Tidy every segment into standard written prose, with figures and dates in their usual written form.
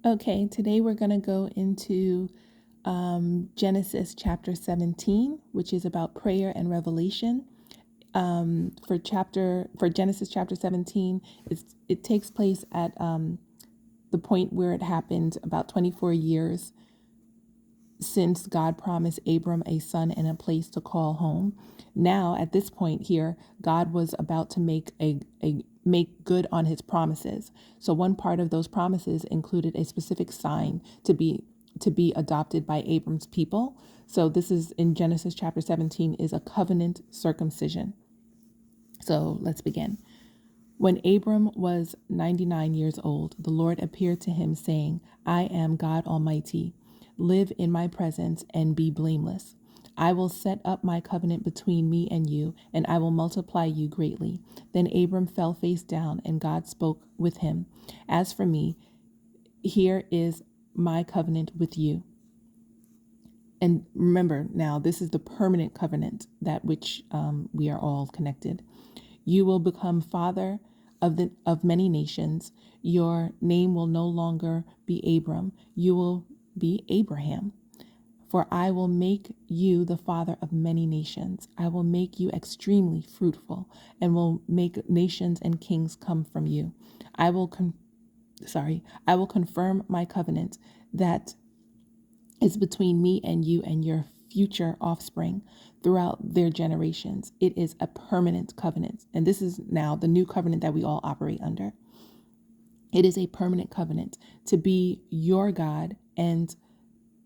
Okay, today we're going to go into Genesis chapter 17, which is about prayer and revelation. For Genesis chapter 17, it takes place at the point where it happened about 24 years since God promised Abram a son and a place to call home. Now, at this point here, God was about to make good on his promises. So one part of those promises included a specific sign to be adopted by Abram's people. So this is in Genesis chapter 17 is a covenant circumcision. So let's begin. When Abram was 99 years old, the Lord appeared to him, saying, I am God Almighty. Live in my presence and be blameless. I will set up my covenant between me and you, and I will multiply you greatly. Then Abram fell face down, and God spoke with him. As for me, here is my covenant with you. And remember now, this is the permanent covenant that which we are all connected. You will become father of many nations. Your name will no longer be Abram. You will be Abraham. For I will make you the father of many nations. I will make you extremely fruitful, and will make nations and kings come from you. I will confirm my covenant that is between me and you and your future offspring throughout their generations. It is a permanent covenant. And this is now the new covenant that we all operate under. It is a permanent covenant to be your God and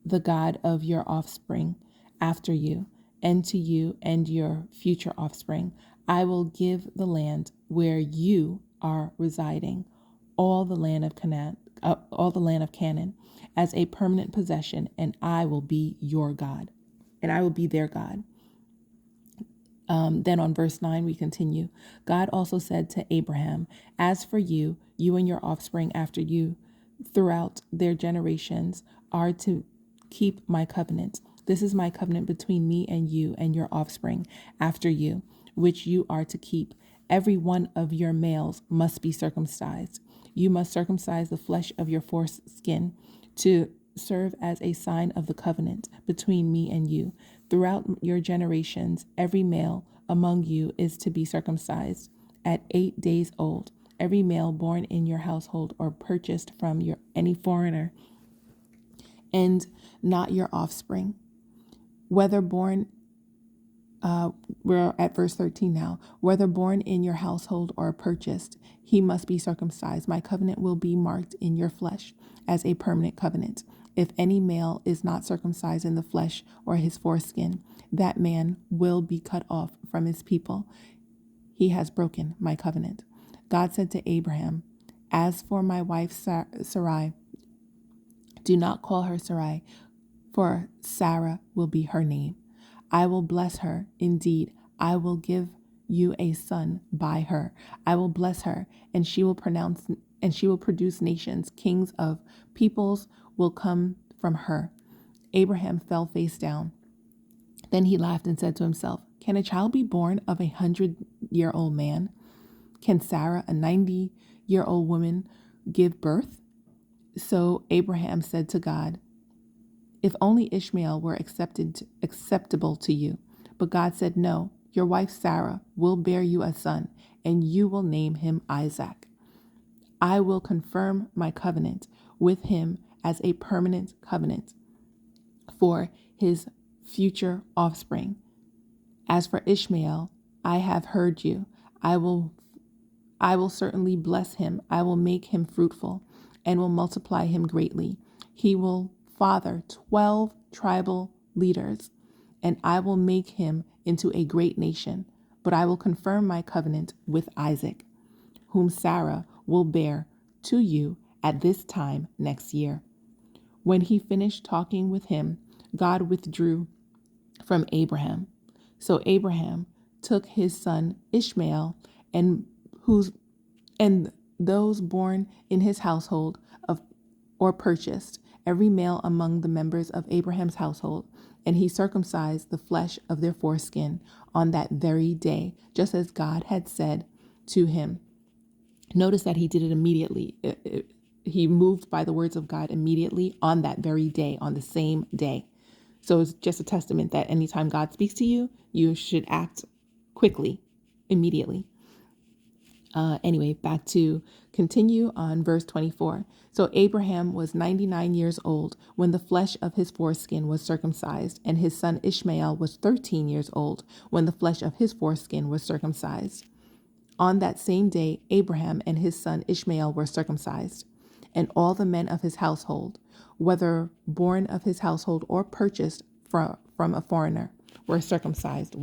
the God of your offspring after you, and to you and your future offspring. I will give the land where you are residing, all the land of Canaan, as a permanent possession, and I will be your God, and I will be their God. Then on verse 9, we continue. God also said to Abraham, as for you, you and your offspring after you throughout their generations are to keep my covenant. This is my covenant between me and you and your offspring after you, which you are to keep. Every one of your males must be circumcised. You must circumcise the flesh of your foreskin to serve as a sign of the covenant between me and you. Throughout your generations, every male among you is to be circumcised at 8 days old. Every male born in your household or purchased from any foreigner, and not your offspring, whether born we're at verse 13 now. Whether born in your household or purchased, he must be circumcised. My covenant will be marked in your flesh as a permanent covenant. If any male is not circumcised in the flesh or his foreskin, that man will be cut off from his people. He has broken my covenant. God said to Abraham, as for my wife Sarai, do not call her Sarai, for Sarah will be her name. I will bless her. Indeed, I will give you a son by her. I will bless her, and she will produce nations. Kings of peoples will come from her. Abraham fell face down. Then he laughed and said to himself, can a child be born of 100-year-old man? Can Sarah, a 90-year-old woman, give birth? So Abraham said to God, if only Ishmael were acceptable to you. But God said, no, your wife Sarah will bear you a son, and you will name him Isaac. I will confirm my covenant with him as a permanent covenant for his future offspring. As for Ishmael, I have heard you. I will certainly bless him. I will make him fruitful and will multiply him greatly. He will father 12 tribal leaders, and I will make him into a great nation. But I will confirm my covenant with Isaac, whom Sarah will bear to you at this time next year. When he finished talking with him, God withdrew from Abraham. So Abraham took his son Ishmael and those born in his household or purchased, every male among the members of Abraham's household, and he circumcised the flesh of their foreskin on that very day, just as God had said to him. Notice that he did it immediately. he moved by the words of God immediately on that very day, on the same day. So it's just a testament that anytime God speaks to you, you should act quickly, immediately. Anyway, back to continue on verse 24. So Abraham was 99 years old when the flesh of his foreskin was circumcised, and his son Ishmael was 13 years old when the flesh of his foreskin was circumcised. On that same day, Abraham and his son Ishmael were circumcised, and all the men of his household, whether born of his household or purchased from a foreigner, were circumcised.